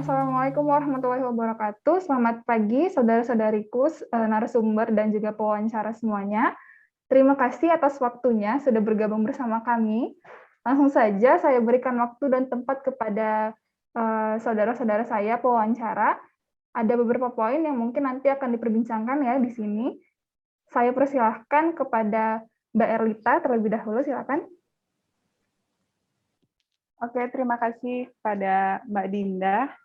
Assalamualaikum warahmatullahi wabarakatuh. Selamat pagi, saudara-saudariku, narasumber, dan juga pewawancara semuanya. Terima kasih atas waktunya sudah bergabung bersama kami. Langsung saja saya berikan waktu dan tempat kepada saudara-saudara saya pewawancara. Ada beberapa poin yang mungkin nanti akan diperbincangkan ya di sini. Saya persilahkan kepada Mbak Erlita terlebih dahulu, silakan. Oke, terima kasih pada Mbak Dinda.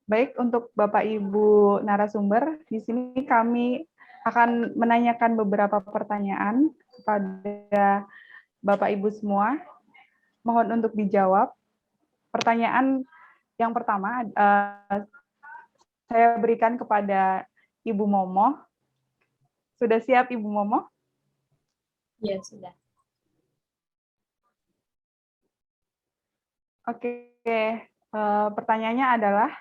Baik, untuk Bapak Ibu narasumber, di sini kami akan menanyakan beberapa pertanyaan kepada Bapak Ibu semua. Mohon untuk dijawab. Pertanyaan yang pertama saya berikan kepada Ibu Momo. Sudah siap Ibu Momo? Ya, sudah. Oke, pertanyaannya adalah,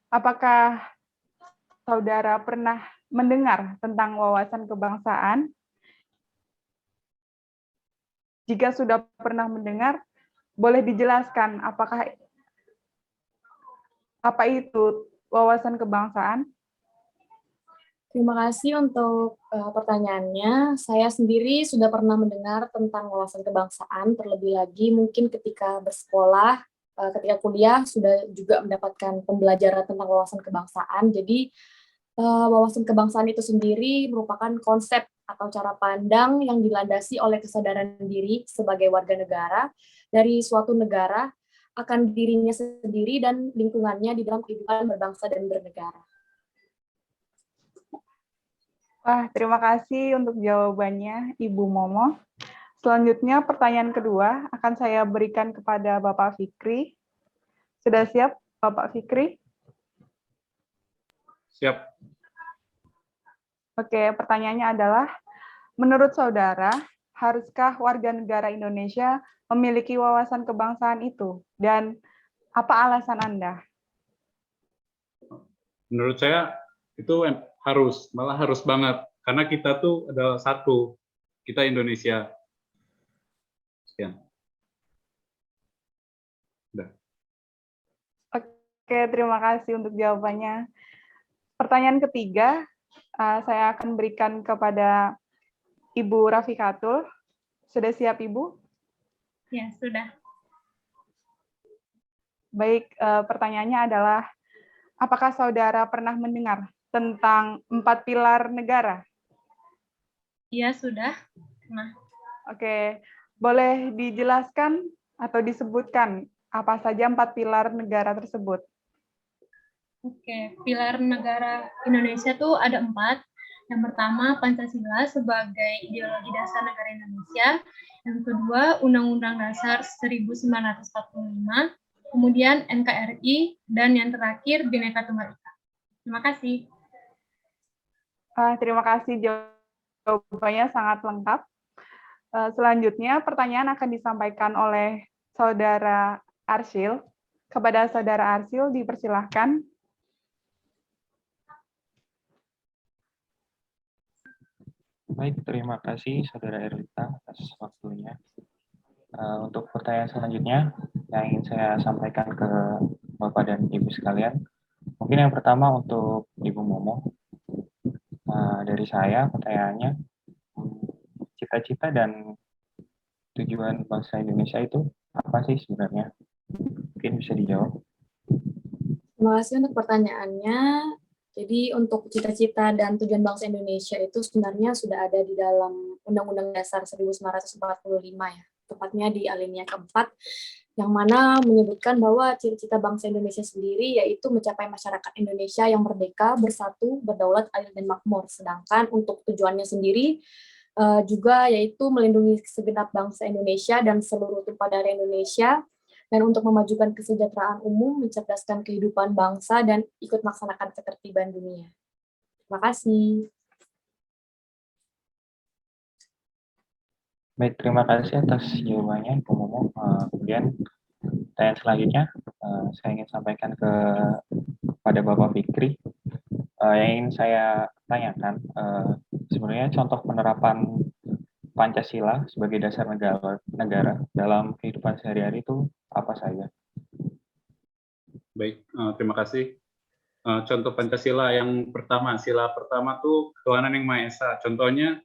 apakah saudara pernah mendengar tentang wawasan kebangsaan? Jika sudah pernah mendengar, boleh dijelaskan apa itu wawasan kebangsaan? Terima kasih untuk pertanyaannya. Saya sendiri sudah pernah mendengar tentang wawasan kebangsaan, terlebih lagi mungkin ketika bersekolah, ketika kuliah sudah juga mendapatkan pembelajaran tentang wawasan kebangsaan. Jadi wawasan kebangsaan itu sendiri merupakan konsep atau cara pandang yang dilandasi oleh kesadaran diri sebagai warga negara dari suatu negara akan dirinya sendiri dan lingkungannya di dalam kehidupan berbangsa dan bernegara. Wah, terima kasih untuk jawabannya, Ibu Momo. Selanjutnya, pertanyaan kedua akan saya berikan kepada Bapak Fikri. Sudah siap, Bapak Fikri? Siap. Oke, pertanyaannya adalah, menurut saudara, haruskah warga negara Indonesia memiliki wawasan kebangsaan itu? Dan apa alasan Anda? Menurut saya itu malah harus banget, karena kita tuh adalah satu, kita Indonesia. Sekian. Udah. Oke, terima kasih untuk jawabannya. Pertanyaan ketiga, saya akan berikan kepada Ibu Rafikatul. Sudah siap, Ibu? Ya, sudah. Baik, pertanyaannya adalah, apakah saudara pernah mendengar tentang 4 pilar negara? Iya, sudah. Nah, Oke, boleh dijelaskan atau disebutkan apa saja 4 pilar negara tersebut? oke. Pilar negara Indonesia tuh ada 4. Yang pertama, Pancasila sebagai ideologi dasar negara Indonesia. Yang kedua, Undang-Undang Dasar 1945. Kemudian NKRI. Dan yang terakhir, Bhinneka Tunggal Ika. Terima kasih. Terima kasih, jawabannya sangat lengkap. Selanjutnya, pertanyaan akan disampaikan oleh Saudara Arsyil. Kepada Saudara Arsyil, dipersilahkan. Baik, terima kasih Saudara Erlita atas waktunya. Untuk pertanyaan selanjutnya yang ingin saya sampaikan ke Bapak dan Ibu sekalian, mungkin yang pertama untuk Ibu Momo. Dari saya pertanyaannya, cita-cita dan tujuan bangsa Indonesia itu apa sih sebenarnya? Mungkin bisa dijawab. Terima kasih untuk pertanyaannya. Jadi untuk cita-cita dan tujuan bangsa Indonesia itu sebenarnya sudah ada di dalam Undang-Undang Dasar 1945 ya, tepatnya di alinea keempat, yang mana menyebutkan bahwa cita-cita bangsa Indonesia sendiri yaitu mencapai masyarakat Indonesia yang merdeka, bersatu, berdaulat, adil, dan makmur. Sedangkan untuk tujuannya sendiri juga yaitu melindungi segenap bangsa Indonesia dan seluruh tumpah darah Indonesia, dan untuk memajukan kesejahteraan umum, mencerdaskan kehidupan bangsa, dan ikut melaksanakan ketertiban dunia. Terima kasih. Baik, terima kasih atas jawabannya, Ibu Momo. Kemudian pertanyaan selanjutnya, saya ingin sampaikan kepada Bapak Fikri. Yang ingin saya tanyakan, sebenarnya contoh penerapan Pancasila sebagai dasar negara dalam kehidupan sehari-hari itu apa saja? Baik, terima kasih. Contoh Pancasila yang pertama, sila pertama tuh ketuhanan yang Maha Esa. Contohnya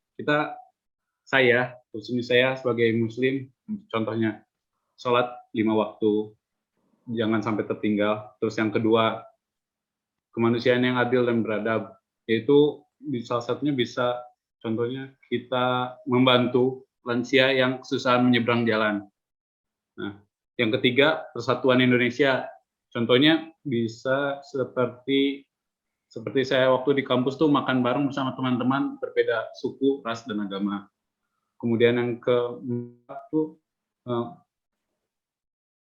saya, khususnya saya sebagai Muslim, contohnya sholat 5 waktu, jangan sampai tertinggal. Terus yang kedua, kemanusiaan yang adil dan beradab, yaitu salah satunya bisa, contohnya kita membantu lansia yang kesusahan menyeberang jalan. Nah, yang ketiga, persatuan Indonesia. Contohnya bisa seperti saya waktu di kampus tuh makan bareng bersama teman-teman berbeda suku, ras, dan agama. Kemudian yang keempat tuh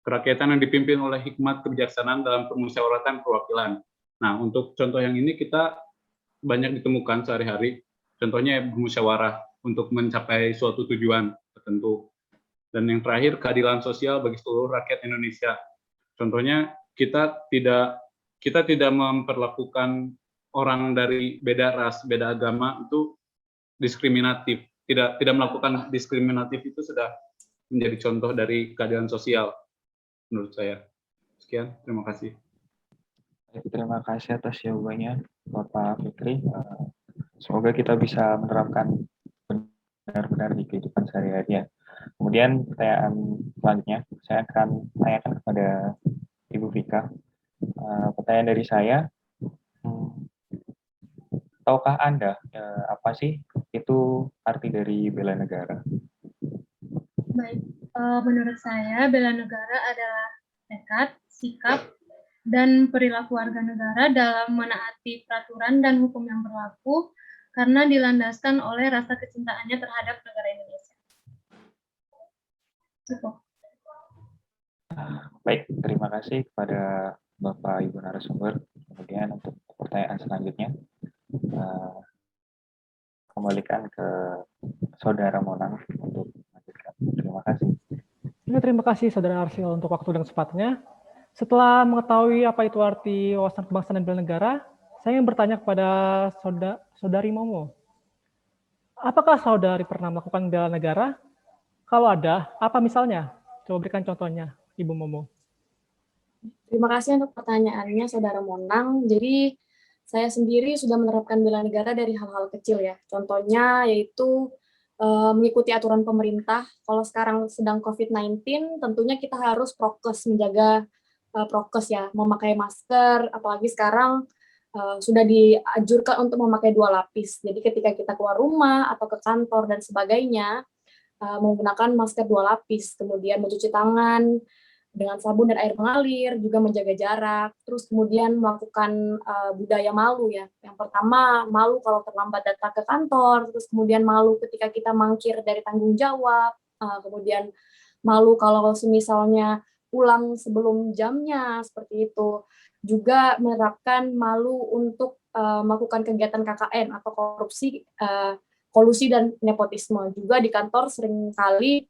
kerakyatan yang dipimpin oleh hikmat kebijaksanaan dalam permusyawaratan perwakilan. Nah, untuk contoh yang ini kita banyak ditemukan sehari-hari. Contohnya bermusyawarah untuk mencapai suatu tujuan tertentu. Dan yang terakhir, keadilan sosial bagi seluruh rakyat Indonesia. Contohnya kita tidak memperlakukan orang dari beda ras, beda agama itu diskriminatif. Tidak melakukan diskriminatif itu sudah menjadi contoh dari keadilan sosial menurut saya. Sekian, terima kasih. Terima kasih atas jawabannya, Bapak Fikri. Semoga kita bisa menerapkan benar-benar di kehidupan sehari-hari ya. Kemudian pertanyaan selanjutnya, saya akan tanyakan kepada Ibu Vika. Pertanyaan dari saya, tahukah Anda apa sih itu arti dari bela negara? Baik, menurut saya bela negara adalah tekad, sikap, dan perilaku warga negara dalam menaati peraturan dan hukum yang berlaku karena dilandaskan oleh rasa kecintaannya terhadap negara Indonesia. Cukup. Baik, terima kasih kepada Bapak Ibu narasumber. Kemudian untuk pertanyaan selanjutnya, kembalikan ke Saudara Monang untuk melanjutkan. Terima kasih. Terima kasih Saudara Arsil untuk waktu dan kesempatannya. Setelah mengetahui apa itu arti wawasan kebangsaan dan bela negara, saya ingin bertanya kepada Saudari Momo. Apakah saudari pernah melakukan bela negara? Kalau ada, apa misalnya? Coba berikan contohnya, Ibu Momo. Terima kasih untuk pertanyaannya, Saudara Monang. Jadi, saya sendiri sudah menerapkan bela negara dari hal-hal kecil ya. Contohnya yaitu mengikuti aturan pemerintah. Kalau sekarang sedang COVID-19, tentunya kita harus prokes, menjaga prokes ya, memakai masker, apalagi sekarang sudah dianjurkan untuk memakai 2 lapis. Jadi ketika kita keluar rumah atau ke kantor dan sebagainya, menggunakan masker 2 lapis, kemudian mencuci tangan dengan sabun dan air mengalir, juga menjaga jarak, terus kemudian melakukan budaya malu ya. Yang pertama, malu kalau terlambat datang ke kantor, terus kemudian malu ketika kita mangkir dari tanggung jawab, kemudian malu kalau misalnya pulang sebelum jamnya, seperti itu. Juga menerapkan malu untuk melakukan kegiatan KKN atau kolusi dan nepotisme. Juga di kantor seringkali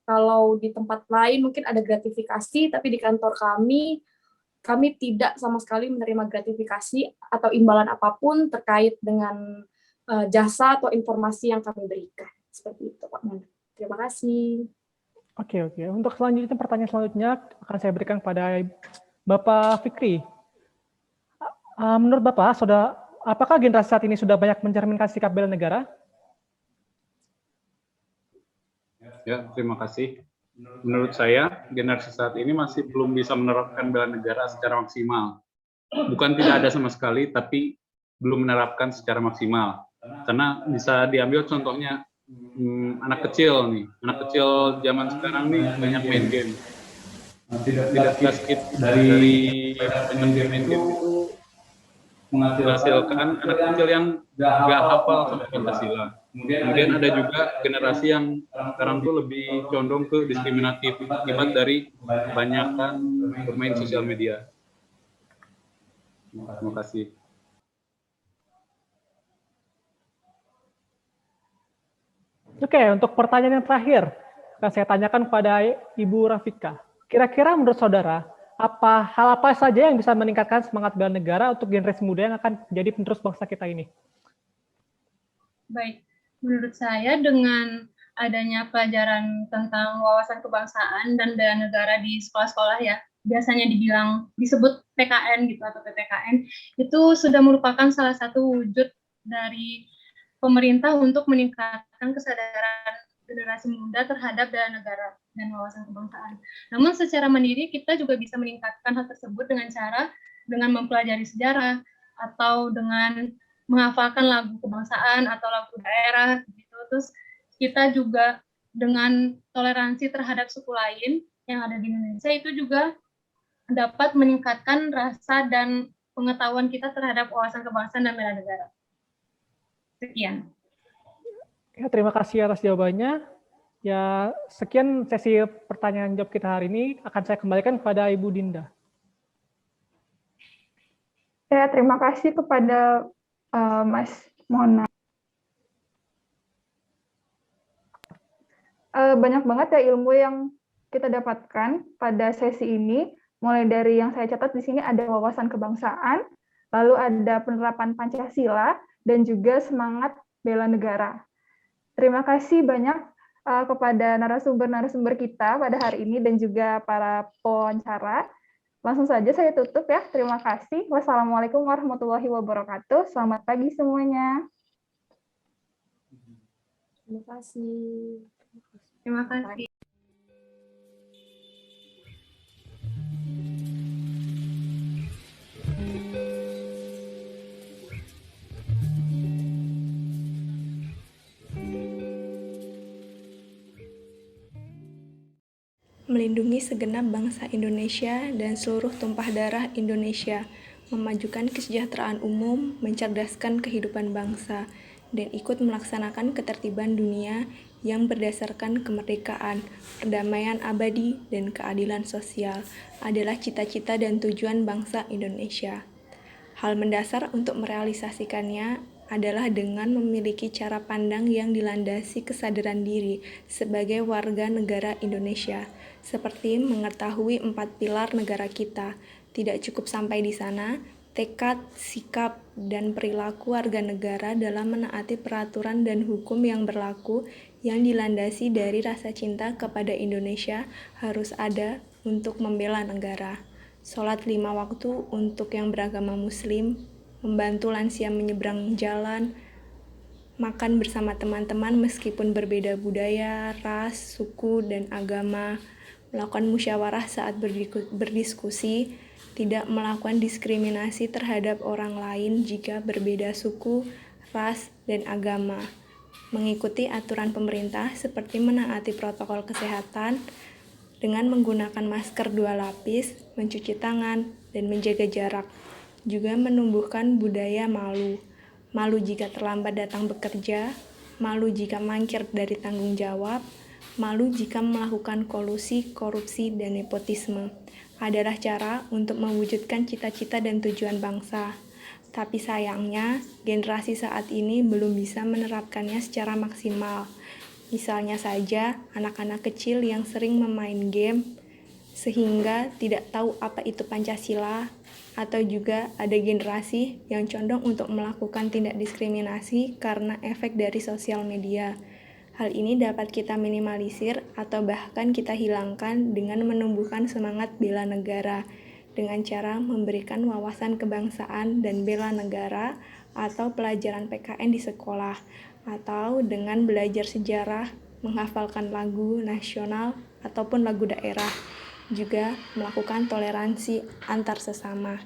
kalau di tempat lain mungkin ada gratifikasi, tapi di kantor kami tidak sama sekali menerima gratifikasi atau imbalan apapun terkait dengan jasa atau informasi yang kami berikan. Seperti itu, Pak Menteri. Terima kasih. Oke. Untuk selanjutnya, pertanyaan selanjutnya akan saya berikan pada Bapak Fikri. Menurut Bapak, apakah generasi saat ini sudah banyak mencerminkan sikap bela negara? Ya, terima kasih. Menurut saya, generasi saat ini masih belum bisa menerapkan bela negara secara maksimal. Bukan tidak ada sama sekali, tapi belum menerapkan secara maksimal. Karena bisa diambil contohnya anak kecil nih. Anak kecil zaman sekarang nih banyak main game. Tidak sedikit dari main game itu menghasilkan anak kecil yang nggak hafal sama Pancasila. Kemudian ada juga generasi yang sekarang tuh lebih condong ke diskriminatif akibat dari kebanyakan bermain sosial media. Terima kasih. Oke, untuk pertanyaan yang terakhir, akan saya tanyakan kepada Ibu Rafika. Kira-kira menurut saudara, hal apa saja yang bisa meningkatkan semangat bela negara untuk generasi muda yang akan menjadi penerus bangsa kita ini? Baik, menurut saya dengan adanya pelajaran tentang wawasan kebangsaan dan bela negara di sekolah-sekolah ya, biasanya disebut PKN gitu atau PPKN, itu sudah merupakan salah satu wujud dari pemerintah untuk meningkatkan kesadaran generasi muda terhadap bela negara dan wawasan kebangsaan. Namun secara mandiri kita juga bisa meningkatkan hal tersebut dengan mempelajari sejarah atau dengan menghafalkan lagu kebangsaan atau lagu daerah gitu. Terus kita juga dengan toleransi terhadap suku lain yang ada di Indonesia itu juga dapat meningkatkan rasa dan pengetahuan kita terhadap wawasan kebangsaan dan bela negara. Sekian. Ya, terima kasih atas jawabannya. Ya, sekian sesi pertanyaan jawab kita hari ini. Akan saya kembalikan kepada Ibu Dinda. Ya, terima kasih kepada Mas Mona. Banyak banget ya ilmu yang kita dapatkan pada sesi ini. Mulai dari yang saya catat di sini ada wawasan kebangsaan, lalu ada penerapan Pancasila, dan juga semangat bela negara. Terima kasih banyak kepada narasumber-narasumber kita pada hari ini dan juga para pewawancara. Langsung saja saya tutup ya. Terima kasih. Wassalamualaikum warahmatullahi wabarakatuh. Selamat pagi semuanya. Terima kasih. Terima kasih. Melindungi segenap bangsa Indonesia dan seluruh tumpah darah Indonesia, memajukan kesejahteraan umum, mencerdaskan kehidupan bangsa, dan ikut melaksanakan ketertiban dunia yang berdasarkan kemerdekaan, perdamaian abadi, dan keadilan sosial adalah cita-cita dan tujuan bangsa Indonesia. Hal mendasar untuk merealisasikannya adalah dengan memiliki cara pandang yang dilandasi kesadaran diri sebagai warga negara Indonesia, seperti mengetahui 4 pilar negara kita. Tidak cukup sampai di sana, tekad, sikap, dan perilaku warga negara dalam menaati peraturan dan hukum yang berlaku yang dilandasi dari rasa cinta kepada Indonesia harus ada untuk membela negara. Sholat 5 waktu untuk yang beragama Muslim, membantu lansia menyeberang jalan, makan bersama teman-teman meskipun berbeda budaya, ras, suku, dan agama, melakukan musyawarah saat berdiskusi, tidak melakukan diskriminasi terhadap orang lain jika berbeda suku, ras, dan agama, mengikuti aturan pemerintah seperti menaati protokol kesehatan dengan menggunakan masker 2 lapis, mencuci tangan, dan menjaga jarak. Juga menumbuhkan budaya malu. Malu jika terlambat datang bekerja, malu jika mangkir dari tanggung jawab, malu jika melakukan kolusi, korupsi, dan nepotisme adalah cara untuk mewujudkan cita-cita dan tujuan bangsa. Tapi sayangnya, generasi saat ini belum bisa menerapkannya secara maksimal. Misalnya saja, anak-anak kecil yang sering memain game, sehingga tidak tahu apa itu Pancasila, atau juga ada generasi yang condong untuk melakukan tindak diskriminasi karena efek dari sosial media. Hal ini dapat kita minimalisir atau bahkan kita hilangkan dengan menumbuhkan semangat bela negara dengan cara memberikan wawasan kebangsaan dan bela negara atau pelajaran PKN di sekolah, atau dengan belajar sejarah, menghafalkan lagu nasional ataupun lagu daerah, juga melakukan toleransi antar sesama.